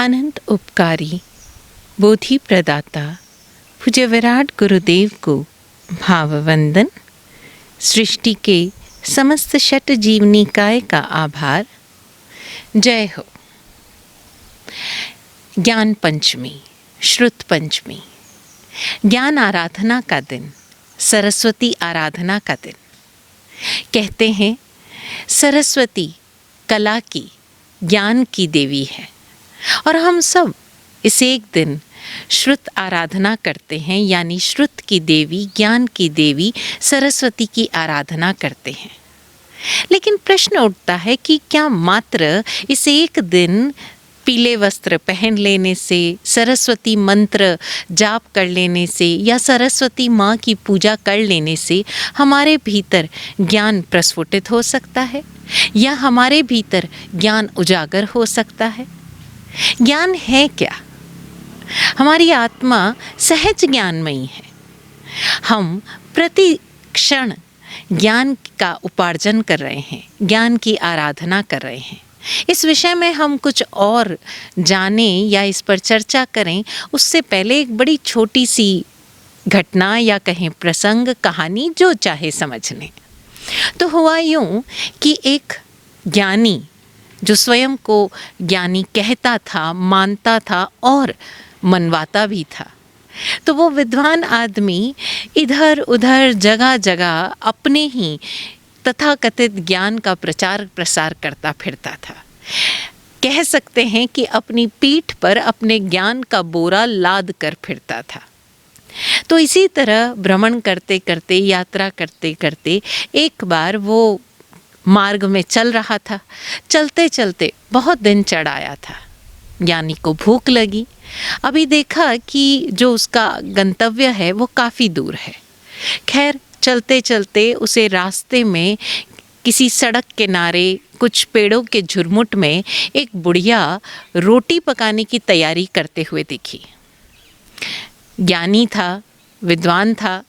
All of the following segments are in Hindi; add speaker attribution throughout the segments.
Speaker 1: अनंत उपकारी बोधि प्रदाता पूज्य विराट गुरुदेव को भाववंदन। सृष्टि के समस्त षट जीव निकाय का आभार। जय हो। ज्ञान पंचमी, श्रुत पंचमी, ज्ञान आराधना का दिन, सरस्वती आराधना का दिन। कहते हैं सरस्वती कला की, ज्ञान की देवी है और हम सब इस एक दिन श्रुत आराधना करते हैं, यानी श्रुत की देवी, ज्ञान की देवी सरस्वती की आराधना करते हैं। लेकिन प्रश्न उठता है कि क्या मात्र इस एक दिन पीले वस्त्र पहन लेने से, सरस्वती मंत्र जाप कर लेने से या सरस्वती माँ की पूजा कर लेने से हमारे भीतर ज्ञान प्रस्फुटित हो सकता है या हमारे भीतर ज्ञान उजागर हो सकता है? ज्ञान है क्या? हमारी आत्मा सहज ज्ञानमयी है। हम प्रति क्षण ज्ञान का उपार्जन कर रहे हैं, ज्ञान की आराधना कर रहे हैं। इस विषय में हम कुछ और जाने या इस पर चर्चा करें उससे पहले एक बड़ी छोटी सी घटना या कहें प्रसंग, कहानी, जो चाहे समझ लें। तो हुआ यूँ कि एक ज्ञानी जो स्वयं को ज्ञानी कहता था, मानता था और मनवाता भी था, तो वो विद्वान आदमी इधर उधर जगह जगह अपने ही तथाकथित ज्ञान का प्रचार प्रसार करता फिरता था। कह सकते हैं कि अपनी पीठ पर अपने ज्ञान का बोरा लाद कर फिरता था। तो इसी तरह भ्रमण करते करते, यात्रा करते करते एक बार वो मार्ग में चल रहा था। चलते चलते बहुत दिन चढ़ आया था। ज्ञानी को भूख लगी। अभी देखा कि जो उसका गंतव्य है वो काफ़ी दूर है। खैर चलते चलते उसे रास्ते में किसी सड़क किनारे कुछ पेड़ों के झुरमुट में एक बुढ़िया रोटी पकाने की तैयारी करते हुए दिखी। ज्ञानी था, विद्वान था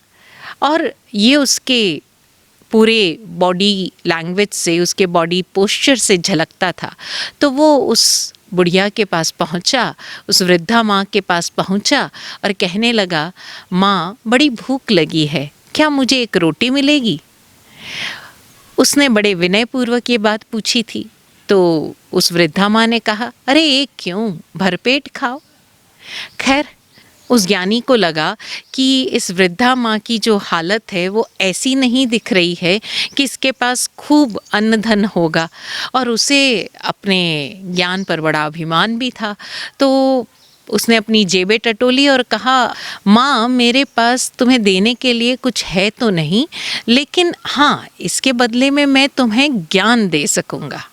Speaker 1: और ये उसके पूरे बॉडी लैंग्वेज से, उसके बॉडी पोस्चर से झलकता था। तो वो उस बुढ़िया के पास पहुंचा, उस वृद्धा माँ के पास पहुंचा और कहने लगा, माँ बड़ी भूख लगी है, क्या मुझे एक रोटी मिलेगी? उसने बड़े विनयपूर्वक ये बात पूछी थी। तो उस वृद्धा माँ ने कहा, अरे एक क्यों, भरपेट खाओ। खैर उस ज्ञानी को लगा कि इस वृद्धा माँ की जो हालत है वो ऐसी नहीं दिख रही है कि इसके पास खूब अन्न धन होगा, और उसे अपने ज्ञान पर बड़ा अभिमान भी था। तो उसने अपनी जेबें टटोली और कहा, माँ मेरे पास तुम्हें देने के लिए कुछ है तो नहीं, लेकिन हाँ इसके बदले में मैं तुम्हें ज्ञान दे सकूँगा।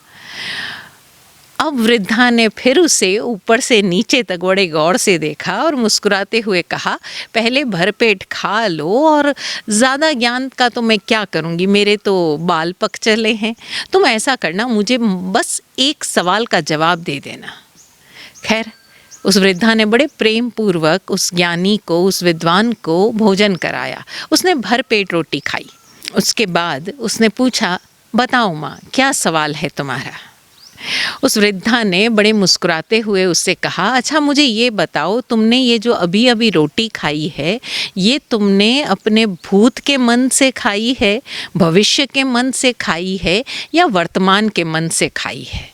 Speaker 1: अब वृद्धा ने फिर उसे ऊपर से नीचे तक बड़े गौर से देखा और मुस्कुराते हुए कहा, पहले भरपेट खा लो, और ज़्यादा ज्ञान का तो मैं क्या करूँगी, मेरे तो बाल पक चले हैं। तुम ऐसा करना, मुझे बस एक सवाल का जवाब दे देना। खैर उस वृद्धा ने बड़े प्रेम पूर्वक उस ज्ञानी को, उस विद्वान को भोजन कराया। उसने भरपेट रोटी खाई। उसके बाद उसने पूछा, बताओ माँ क्या सवाल है तुम्हारा? उस वृद्धा ने बड़े मुस्कुराते हुए उससे कहा, अच्छा मुझे ये बताओ, तुमने ये जो अभी अभी रोटी खाई है, ये तुमने अपने भूत के मन से खाई है, भविष्य के मन से खाई है या वर्तमान के मन से खाई है?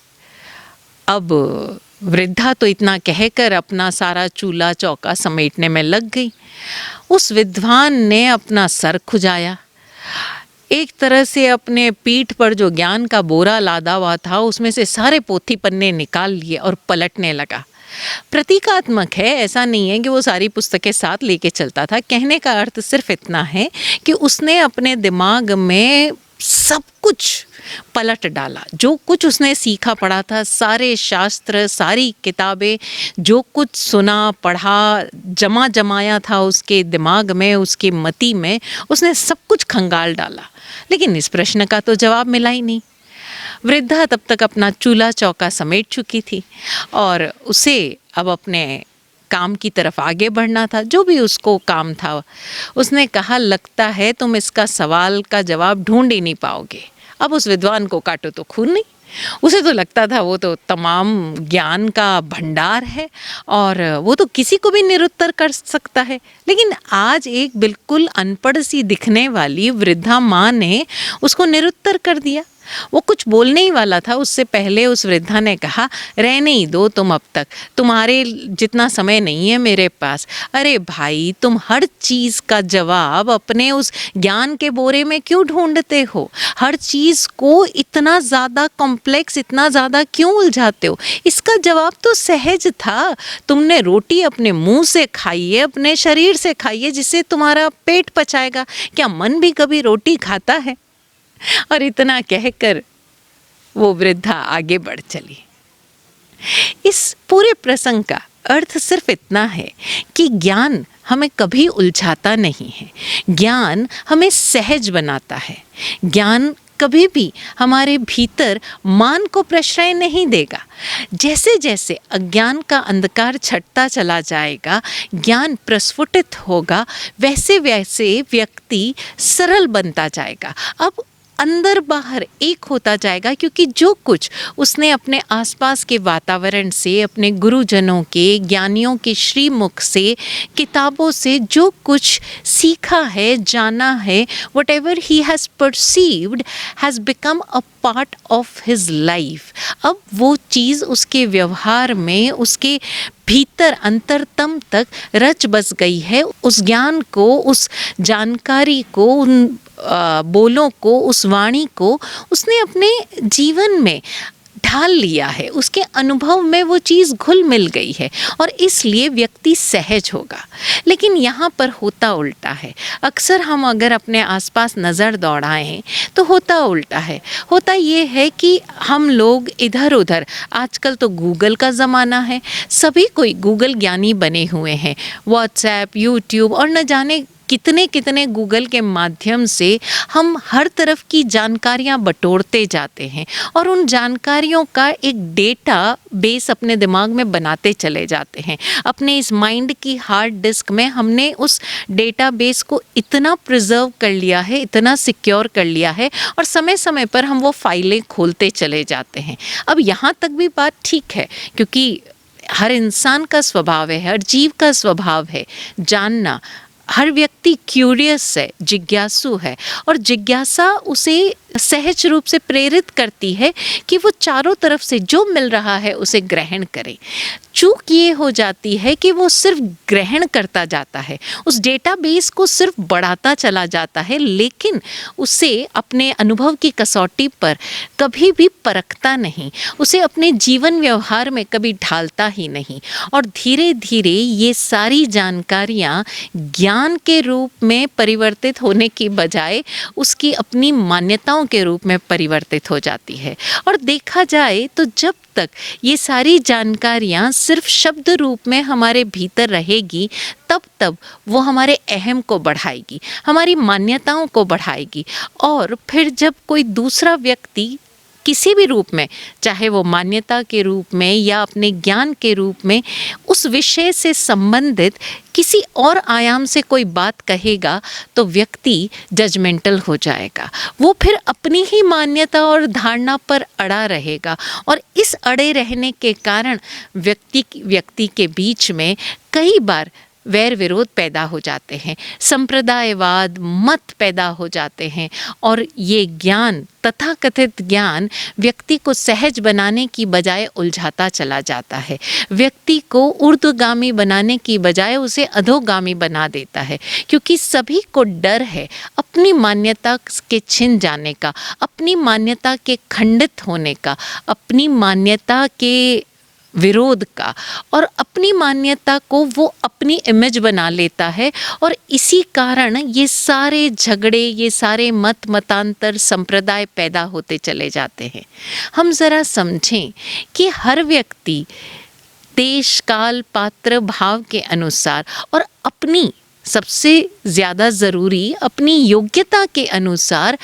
Speaker 1: अब वृद्धा तो इतना कहकर अपना सारा चूल्हा चौका समेटने में लग गई। उस विद्वान ने अपना सर खुजाया, एक तरह से अपने पीठ पर जो ज्ञान का बोरा लादा हुआ था उसमें से सारे पोथी पन्ने निकाल लिए और पलटने लगा। प्रतीकात्मक है, ऐसा नहीं है कि वो सारी पुस्तकें साथ लेके चलता था। कहने का अर्थ सिर्फ इतना है कि उसने अपने दिमाग में सब कुछ पलट डाला। जो कुछ उसने सीखा पढ़ा था, सारे शास्त्र, सारी किताबें, जो कुछ सुना पढ़ा, जमा जमाया था उसके दिमाग में, उसके मति में, उसने सब कुछ खंगाल डाला। लेकिन इस प्रश्न का तो जवाब मिला ही नहीं। वृद्धा तब तक अपना चूल्हा चौका समेट चुकी थी और उसे अब अपने काम की तरफ आगे बढ़ना था, जो भी उसको काम था। उसने कहा, लगता है तुम इसका सवाल का जवाब ढूंढ ही नहीं पाओगे। अब उस विद्वान को काटो तो खून नहीं। उसे तो लगता था वो तो तमाम ज्ञान का भंडार है और वो तो किसी को भी निरुत्तर कर सकता है। लेकिन आज एक बिल्कुल अनपढ़ सी दिखने वाली वृद्धा माँ ने उसको निरुत्तर कर दिया। वो कुछ बोलने ही वाला था, उससे पहले उस वृद्धा ने कहा, रहने ही दो तुम, अब तक तुम्हारे जितना समय नहीं है मेरे पास। अरे भाई, तुम हर चीज़ का जवाब अपने उस ज्ञान के बोरे में क्यों ढूंढते हो? हर चीज़ को इतना ज़्यादा कॉम्प्लेक्स, इतना ज़्यादा क्यों उलझाते हो? इसका जवाब तो सहज था। तुमने रोटी अपने मुंह से खाइए, अपने शरीर से खाइए, जिससे तुम्हारा पेट पचाएगा। क्या मन भी कभी रोटी खाता है? और इतना कहकर वो वृद्धा आगे बढ़ चली। इस पूरे प्रसंग का अर्थ सिर्फ इतना है कि ज्ञान हमें कभी उलझाता नहीं है, ज्ञान हमें सहज बनाता है। ज्ञान कभी भी हमारे भीतर मान को प्रश्रय नहीं देगा। जैसे जैसे अज्ञान का अंधकार छटता चला जाएगा, ज्ञान प्रस्फुटित होगा, वैसे वैसे व्यक्ति सरल बनता जाएगा। अब अंदर बाहर एक होता जाएगा, क्योंकि जो कुछ उसने अपने आसपास के वातावरण से, अपने गुरुजनों के, ज्ञानियों के श्रीमुख से, किताबों से जो कुछ सीखा है, जाना है, whatever he has perceived has become a part of his life। अब वो चीज़ उसके व्यवहार में, उसके भीतर अंतरतम तक रच बस गई है। उस ज्ञान को, उस जानकारी को, उन बोलों को, उस वाणी को उसने अपने जीवन में ढाल लिया है। उसके अनुभव में वो चीज़ घुल मिल गई है और इसलिए व्यक्ति सहज होगा। लेकिन यहाँ पर होता उल्टा है। अक्सर हम अगर अपने आसपास नज़र दौड़ाएं तो होता उल्टा है। होता ये है कि हम लोग इधर उधर, आजकल तो गूगल का ज़माना है, सभी कोई गूगल ज्ञानी बने हुए हैं। व्हाट्सएप, यूट्यूब और न जाने कितने कितने गूगल के माध्यम से हम हर तरफ की जानकारियां बटोरते जाते हैं और उन जानकारियों का एक डेटा बेस अपने दिमाग में बनाते चले जाते हैं। अपने इस माइंड की हार्ड डिस्क में हमने उस डेटा बेस को इतना प्रिजर्व कर लिया है, इतना सिक्योर कर लिया है और समय समय पर हम वो फाइलें खोलते चले जाते हैं। अब यहाँ तक भी बात ठीक है, क्योंकि हर इंसान का स्वभाव है, हर जीव का स्वभाव है जानना। हर व्यक्ति क्यूरियस है, जिज्ञासु है और जिज्ञासा उसे सहज रूप से प्रेरित करती है कि वो चारों तरफ से जो मिल रहा है उसे ग्रहण करे। चूक ये हो जाती है कि वो सिर्फ ग्रहण करता जाता है, उस डेटाबेस को सिर्फ बढ़ाता चला जाता है, लेकिन उसे अपने अनुभव की कसौटी पर कभी भी परखता नहीं, उसे अपने जीवन व्यवहार में कभी ढालता ही नहीं। और धीरे धीरे ये सारी जानकारियाँ ज्ञान के रूप में परिवर्तित होने की बजाय उसकी अपनी मान्यताओं के रूप में परिवर्तित हो जाती है। और देखा जाए तो जब तक ये सारी जानकारियाँ सिर्फ शब्द रूप में हमारे भीतर रहेगी, तब तब वो हमारे अहम को बढ़ाएगी, हमारी मान्यताओं को बढ़ाएगी। और फिर जब कोई दूसरा व्यक्ति किसी भी रूप में, चाहे वो मान्यता के रूप में या अपने ज्ञान के रूप में, उस विषय से संबंधित किसी और आयाम से कोई बात कहेगा तो व्यक्ति जजमेंटल हो जाएगा। वो फिर अपनी ही मान्यता और धारणा पर अड़ा रहेगा और इस अड़े रहने के कारण व्यक्ति के बीच में कई बार वैर विरोध पैदा हो जाते हैं, संप्रदायवाद, मत पैदा हो जाते हैं। और ये ज्ञान, तथाकथित ज्ञान, व्यक्ति को सहज बनाने की बजाय उलझाता चला जाता है, व्यक्ति को ऊर्ध्वगामी बनाने की बजाय उसे अधोगामी बना देता है। क्योंकि सभी को डर है अपनी मान्यता के छिन जाने का, अपनी मान्यता के खंडित होने का, अपनी मान्यता के विरोध का, और अपनी मान्यता को वो अपनी इमेज बना लेता है। और इसी कारण ये सारे झगड़े, ये सारे मत मतांतर, संप्रदाय पैदा होते चले जाते हैं। हम ज़रा समझें कि हर व्यक्ति देश, काल, पात्र, भाव के अनुसार और अपनी, सबसे ज़्यादा ज़रूरी, अपनी योग्यता के अनुसार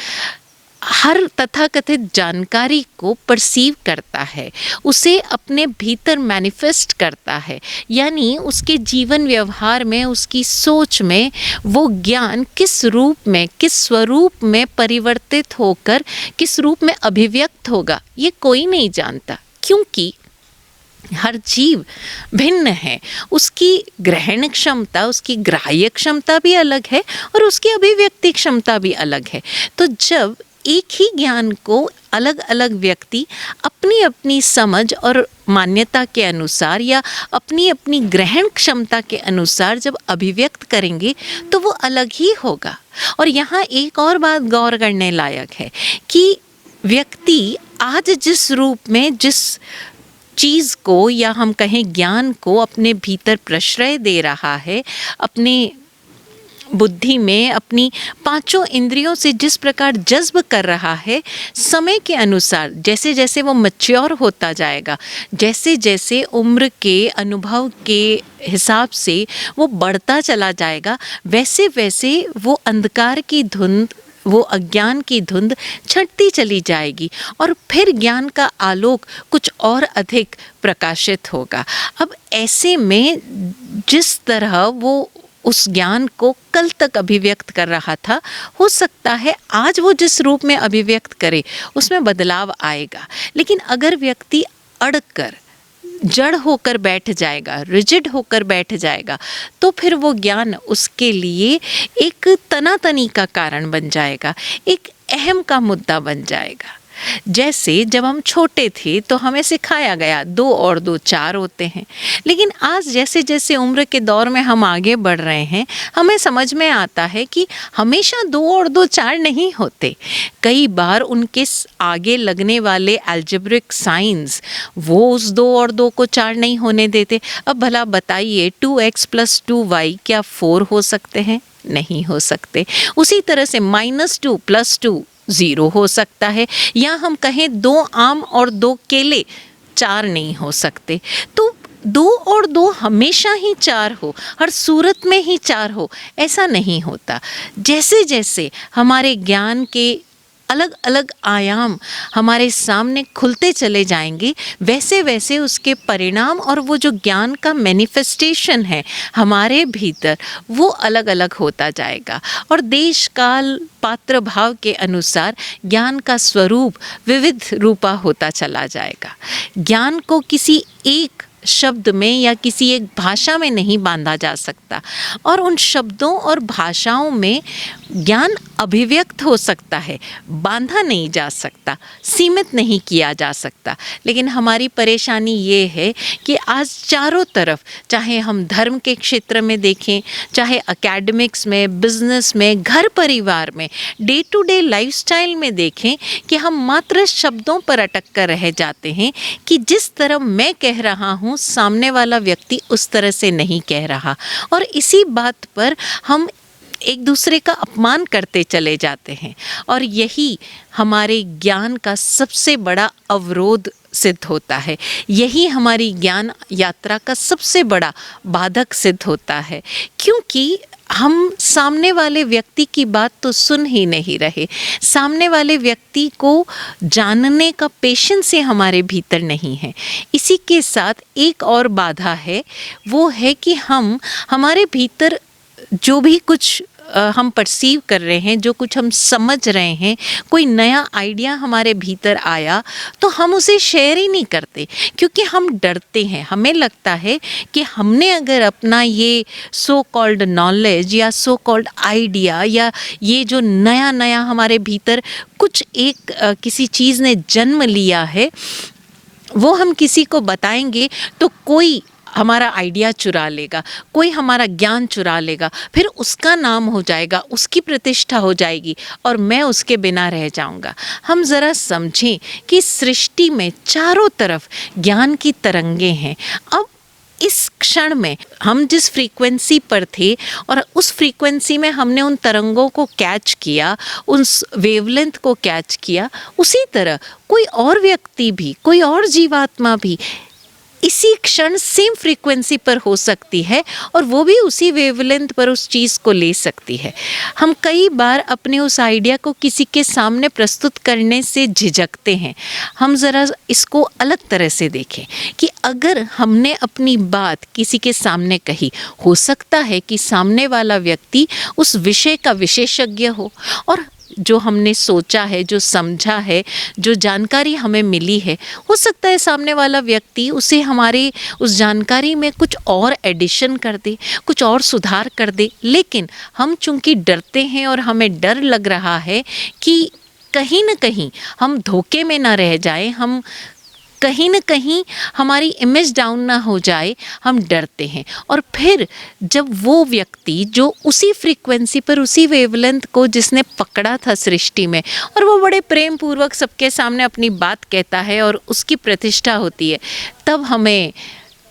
Speaker 1: हर तथाकथित जानकारी को परसीव करता है, उसे अपने भीतर मैनिफेस्ट करता है, यानी उसके जीवन व्यवहार में, उसकी सोच में वो ज्ञान किस रूप में, किस स्वरूप में परिवर्तित होकर किस रूप में अभिव्यक्त होगा, ये कोई नहीं जानता। क्योंकि हर जीव भिन्न है, उसकी ग्रहण क्षमता, उसकी ग्राह्य क्षमता भी अलग है और उसकी अभिव्यक्ति क्षमता भी अलग है। तो जब एक ही ज्ञान को अलग अलग व्यक्ति अपनी अपनी समझ और मान्यता के अनुसार या अपनी अपनी ग्रहण क्षमता के अनुसार जब अभिव्यक्त करेंगे तो वो अलग ही होगा। और यहाँ एक और बात गौर करने लायक है कि व्यक्ति आज जिस रूप में, जिस चीज़ को या हम कहें ज्ञान को अपने भीतर प्रश्रय दे रहा है, अपने बुद्धि में, अपनी पांचों इंद्रियों से जिस प्रकार जज्ब कर रहा है, समय के अनुसार जैसे जैसे वो मैच्योर होता जाएगा, जैसे जैसे उम्र के अनुभव के हिसाब से वो बढ़ता चला जाएगा, वैसे वैसे वो अंधकार की धुंध, वो अज्ञान की धुंध छटती चली जाएगी और फिर ज्ञान का आलोक कुछ और अधिक प्रकाशित होगा। अब ऐसे में जिस तरह वो उस ज्ञान को कल तक अभिव्यक्त कर रहा था, हो सकता है आज वो जिस रूप में अभिव्यक्त करे उसमें बदलाव आएगा। लेकिन अगर व्यक्ति अड़कर, जड़ होकर बैठ जाएगा, रिजिड होकर बैठ जाएगा, तो फिर वो ज्ञान उसके लिए एक तनातनी का कारण बन जाएगा, एक अहम का मुद्दा बन जाएगा। जैसे जब हम छोटे थे तो हमें सिखाया गया 2 और 2 4 होते हैं, लेकिन आज जैसे जैसे उम्र के दौर में हम आगे बढ़ रहे हैं, हमें समझ में आता है कि हमेशा 2 और 2 4 नहीं होते। कई बार उनके आगे लगने वाले अलजेब्रिक साइंस वो उस 2 और 2 को 4 नहीं होने देते। अब भला बताइए 2x + 2y क्या 4 हो सकते हैं? नहीं हो सकते। उसी तरह से -2 + 2 0 हो सकता है, या हम कहें 2 आम और 2 केले 4 नहीं हो सकते। तो 2 और 2 हमेशा ही 4 हो, हर सूरत में ही 4 हो, ऐसा नहीं होता। जैसे जैसे हमारे ज्ञान के अलग अलग आयाम हमारे सामने खुलते चले जाएंगे, वैसे वैसे उसके परिणाम और वो जो ज्ञान का मैनिफेस्टेशन है हमारे भीतर, वो अलग अलग होता जाएगा। और देश काल पात्र भाव के अनुसार ज्ञान का स्वरूप विविध रूपा होता चला जाएगा। ज्ञान को किसी एक शब्द में या किसी एक भाषा में नहीं बांधा जा सकता, और उन शब्दों और भाषाओं में ज्ञान अभिव्यक्त हो सकता है, बांधा नहीं जा सकता, सीमित नहीं किया जा सकता। लेकिन हमारी परेशानी ये है कि आज चारों तरफ, चाहे हम धर्म के क्षेत्र में देखें, चाहे एकेडमिक्स में, बिजनेस में, घर परिवार में, डे टू डे लाइफस्टाइल में देखें, कि हम मात्र शब्दों पर अटक कर रह जाते हैं कि जिस तरह मैं कह रहा हूँ सामने वाला व्यक्ति उस तरह से नहीं कह रहा, और इसी बात पर हम एक दूसरे का अपमान करते चले जाते हैं। और यही हमारे ज्ञान का सबसे बड़ा अवरोध सिद्ध होता है, यही हमारी ज्ञान यात्रा का सबसे बड़ा बाधक सिद्ध होता है, क्योंकि हम सामने वाले व्यक्ति की बात तो सुन ही नहीं रहे, सामने वाले व्यक्ति को जानने का पेशेंस से हमारे भीतर नहीं है। इसी के साथ एक और बाधा है, वो है कि हम हमारे भीतर जो भी कुछ हम परसीव कर रहे हैं, जो कुछ हम समझ रहे हैं, कोई नया आइडिया हमारे भीतर आया तो हम उसे शेयर ही नहीं करते, क्योंकि हम डरते हैं। हमें लगता है कि हमने अगर अपना ये सो कॉल्ड नॉलेज या सो कॉल्ड आइडिया या ये जो नया नया हमारे भीतर कुछ एक किसी चीज़ ने जन्म लिया है, वो हम किसी को बताएंगे तो कोई हमारा आइडिया चुरा लेगा, कोई हमारा ज्ञान चुरा लेगा, फिर उसका नाम हो जाएगा, उसकी प्रतिष्ठा हो जाएगी और मैं उसके बिना रह जाऊंगा। हम ज़रा समझें कि सृष्टि में चारों तरफ ज्ञान की तरंगे हैं। अब इस क्षण में हम जिस फ्रीक्वेंसी पर थे और उस फ्रीक्वेंसी में हमने उन तरंगों को कैच किया, उस वेवलेंथ को कैच किया, उसी तरह कोई और व्यक्ति भी, कोई और जीवात्मा भी इसी क्षण सेम फ्रीक्वेंसी पर हो सकती है और वो भी उसी वेवलेंथ पर उस चीज़ को ले सकती है। हम कई बार अपने उस आइडिया को किसी के सामने प्रस्तुत करने से झिझकते हैं। हम ज़रा इसको अलग तरह से देखें कि अगर हमने अपनी बात किसी के सामने कही, हो सकता है कि सामने वाला व्यक्ति उस विषय का विशेषज्ञ हो और जो हमने सोचा है, जो समझा है, जो जानकारी हमें मिली है, हो सकता है सामने वाला व्यक्ति उसे हमारी उस जानकारी में कुछ और एडिशन कर दे, कुछ और सुधार कर दे। लेकिन हम चूंकि डरते हैं और हमें डर लग रहा है कि कहीं न कहीं हम धोखे में ना रह जाएं, हम कहीं न कहीं हमारी इमेज डाउन ना हो जाए, हम डरते हैं। और फिर जब वो व्यक्ति जो उसी फ्रीक्वेंसी पर, उसी वेवलेंथ को जिसने पकड़ा था सृष्टि में, और वो बड़े प्रेम पूर्वक सबके सामने अपनी बात कहता है और उसकी प्रतिष्ठा होती है, तब हमें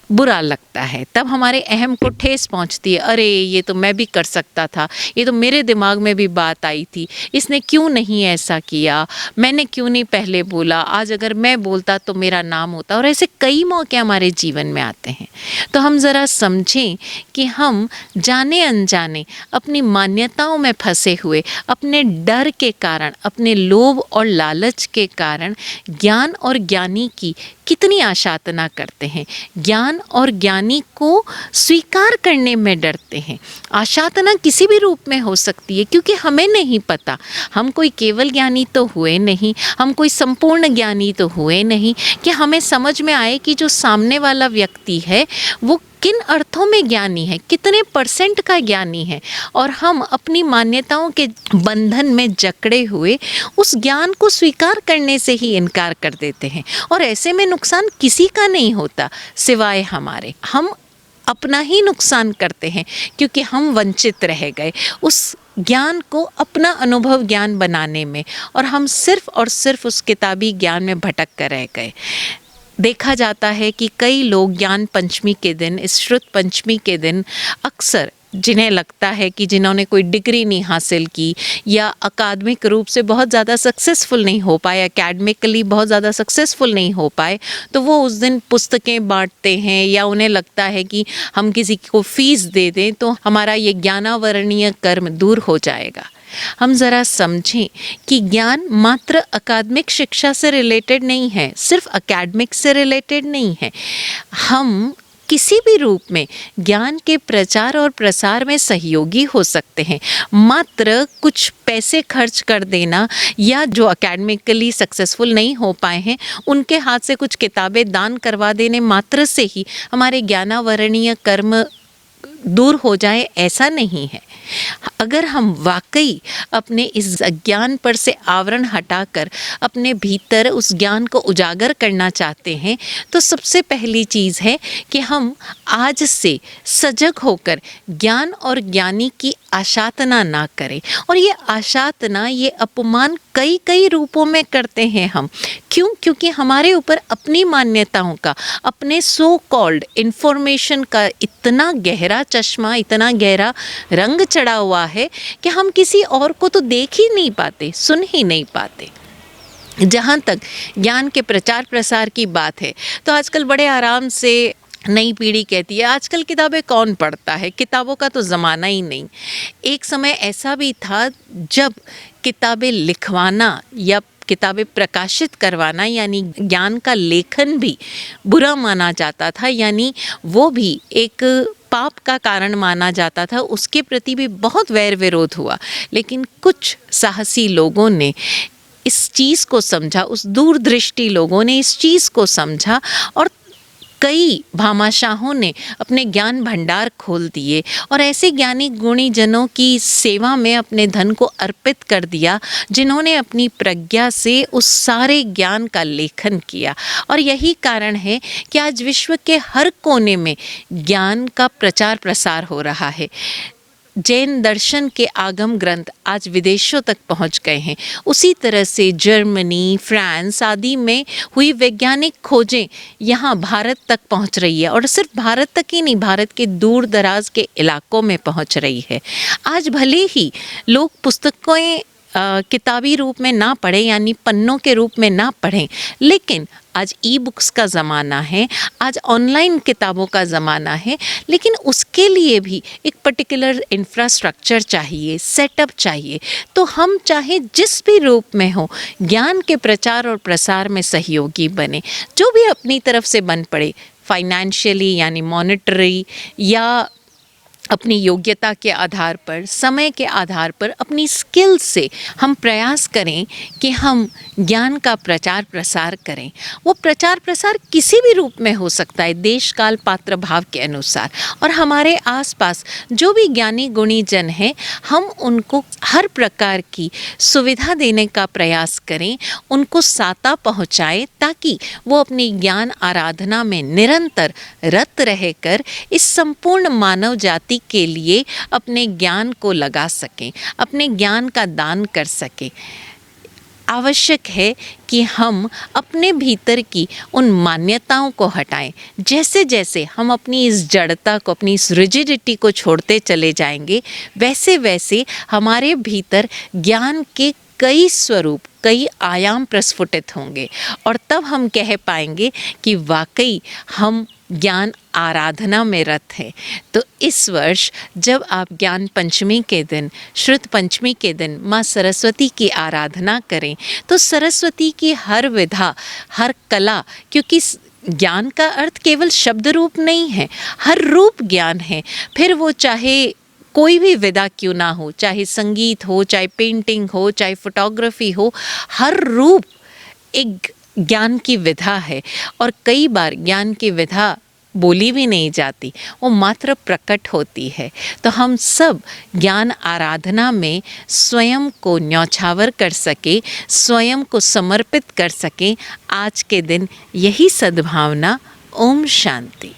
Speaker 1: बुरा लगता है, तब हमारे अहम को ठेस पहुंचती है। अरे ये तो मैं भी कर सकता था, ये तो मेरे दिमाग में भी बात आई थी, इसने क्यों नहीं ऐसा किया, मैंने क्यों नहीं पहले बोला, आज अगर मैं बोलता तो मेरा नाम होता। और ऐसे कई मौके हमारे जीवन में आते हैं। तो हम ज़रा समझें कि हम जाने अनजाने अपनी मान्यताओं में फंसे हुए, अपने डर के कारण, अपने लोभ और लालच के कारण ज्ञान और ज्ञानी की कितनी आशातना करते हैं, ज्ञान और ज्ञानी को स्वीकार करने में डरते हैं। आशातना किसी भी रूप में हो सकती है, क्योंकि हमें नहीं पता, हम कोई केवल ज्ञानी तो हुए नहीं, हम कोई संपूर्ण ज्ञानी तो हुए नहीं कि हमें समझ में आए कि जो सामने वाला व्यक्ति है वो किन अर्थों में ज्ञानी है, कितने % का ज्ञानी है, और हम अपनी मान्यताओं के बंधन में जकड़े हुए उस ज्ञान को स्वीकार करने से ही इनकार कर देते हैं। और ऐसे में नुकसान किसी का नहीं होता सिवाय हमारे। हम अपना ही नुकसान करते हैं क्योंकि हम वंचित रह गए उस ज्ञान को अपना अनुभव ज्ञान बनाने में, और हम सिर्फ और सिर्फ उस किताबी ज्ञान में भटक कर रह गए। देखा जाता है कि कई लोग ज्ञान पंचमी के दिन, इस श्रुत पंचमी के दिन, अक्सर जिन्हें लगता है कि जिन्होंने कोई डिग्री नहीं हासिल की या अकादमिक रूप से बहुत ज़्यादा सक्सेसफुल नहीं हो पाए, एकेडमिकली बहुत ज़्यादा सक्सेसफुल नहीं हो पाए, तो वो उस दिन पुस्तकें बांटते हैं, या उन्हें लगता है कि हम किसी को फीस दे दें तो हमारा ये ज्ञानावरणीय कर्म दूर हो जाएगा। हम ज़रा समझें कि ज्ञान मात्र अकादमिक शिक्षा से रिलेटेड नहीं है, सिर्फ अकेडमिक से रिलेटेड नहीं है। हम किसी भी रूप में ज्ञान के प्रचार और प्रसार में सहयोगी हो सकते हैं। मात्र कुछ पैसे खर्च कर देना, या जो एकेडमिकली सक्सेसफुल नहीं हो पाए हैं उनके हाथ से कुछ किताबें दान करवा देने मात्र से ही हमारे ज्ञानावरणीय कर्म दूर हो जाए, ऐसा नहीं है। अगर हम वाकई अपने इस अज्ञान पर से आवरण हटाकर अपने भीतर उस ज्ञान को उजागर करना चाहते हैं, तो सबसे पहली चीज़ है कि हम आज से सजग होकर ज्ञान और ज्ञानी की आशातना ना करें। और ये आशातना, ये अपमान कई कई रूपों में करते हैं हम। क्योंकि हमारे ऊपर अपनी मान्यताओं का, अपने सो कॉल्ड इन्फॉर्मेशन का इतना गहरा चश्मा, इतना गहरा रंग चढ़ा हुआ है कि हम किसी और को तो देख ही नहीं पाते, सुन ही नहीं पाते। जहाँ तक ज्ञान के प्रचार प्रसार की बात है, तो आजकल बड़े आराम से नई पीढ़ी कहती है आजकल किताबें कौन पढ़ता है, किताबों का तो ज़माना ही नहीं। एक समय ऐसा भी था जब किताबें लिखवाना या किताबें प्रकाशित करवाना, यानी ज्ञान का लेखन भी बुरा माना जाता था, यानी वो भी एक पाप का कारण माना जाता था, उसके प्रति भी बहुत वैर विरोध हुआ। लेकिन कुछ साहसी लोगों ने इस चीज़ को समझा, उस दूरदृष्टि लोगों ने इस चीज़ को समझा, और कई भामाशाहों ने अपने ज्ञान भंडार खोल दिए और ऐसे ज्ञानी गुणी जनों की सेवा में अपने धन को अर्पित कर दिया, जिन्होंने अपनी प्रज्ञा से उस सारे ज्ञान का लेखन किया। और यही कारण है कि आज विश्व के हर कोने में ज्ञान का प्रचार प्रसार हो रहा है। जैन दर्शन के आगम ग्रंथ आज विदेशों तक पहुंच गए हैं। उसी तरह से जर्मनी, फ्रांस आदि में हुई वैज्ञानिक खोजें यहाँ भारत तक पहुंच रही है, और सिर्फ भारत तक ही नहीं, भारत के दूर दराज के इलाकों में पहुंच रही है। आज भले ही लोग पुस्तकें किताबी रूप में ना पढ़ें, यानी पन्नों के रूप में ना पढ़ें, लेकिन आज ई बुक्स का ज़माना है, आज ऑनलाइन किताबों का ज़माना है, लेकिन उसके लिए भी एक पर्टिकुलर इंफ्रास्ट्रक्चर चाहिए, सेटअप चाहिए। तो हम चाहे जिस भी रूप में हो, ज्ञान के प्रचार और प्रसार में सहयोगी बने, जो भी अपनी तरफ से बन पड़े, फाइनेंशियली यानी मॉनेटरी, या अपनी योग्यता के आधार पर, समय के आधार पर, अपनी स्किल से हम प्रयास करें कि हम ज्ञान का प्रचार प्रसार करें। वो प्रचार प्रसार किसी भी रूप में हो सकता है, देश काल पात्र भाव के अनुसार। और हमारे आसपास जो भी ज्ञानी गुणी जन हैं, हम उनको हर प्रकार की सुविधा देने का प्रयास करें, उनको साता पहुँचाएं, ताकि वो अपनी ज्ञान आराधना में निरंतर रत रहकर इस संपूर्ण मानव जाति के लिए अपने ज्ञान को लगा सकें, अपने ज्ञान का दान कर सकें। आवश्यक है कि हम अपने भीतर की उन मान्यताओं को हटाएं। जैसे जैसे हम अपनी इस जड़ता को, अपनी इस रिजिडिटी को छोड़ते चले जाएंगे, वैसे वैसे हमारे भीतर ज्ञान के कई स्वरूप, कई आयाम प्रस्फुटित होंगे, और तब हम कह पाएंगे कि वाकई हम ज्ञान आराधना में रत हैं। तो इस वर्ष जब आप ज्ञान पंचमी के दिन, श्रुत पंचमी के दिन माँ सरस्वती की आराधना करें, तो सरस्वती की हर विधा, हर कला, क्योंकि ज्ञान का अर्थ केवल शब्द रूप नहीं है, हर रूप ज्ञान है। फिर वो चाहे कोई भी विधा क्यों ना हो, चाहे संगीत हो, चाहे पेंटिंग हो, चाहे फोटोग्राफी हो, हर रूप एक ज्ञान की विधा है। और कई बार ज्ञान की विधा बोली भी नहीं जाती, वो मात्र प्रकट होती है। तो हम सब ज्ञान आराधना में स्वयं को न्यौछावर कर सके, स्वयं को समर्पित कर सकें। आज के दिन यही सद्भावना। ओम शांति।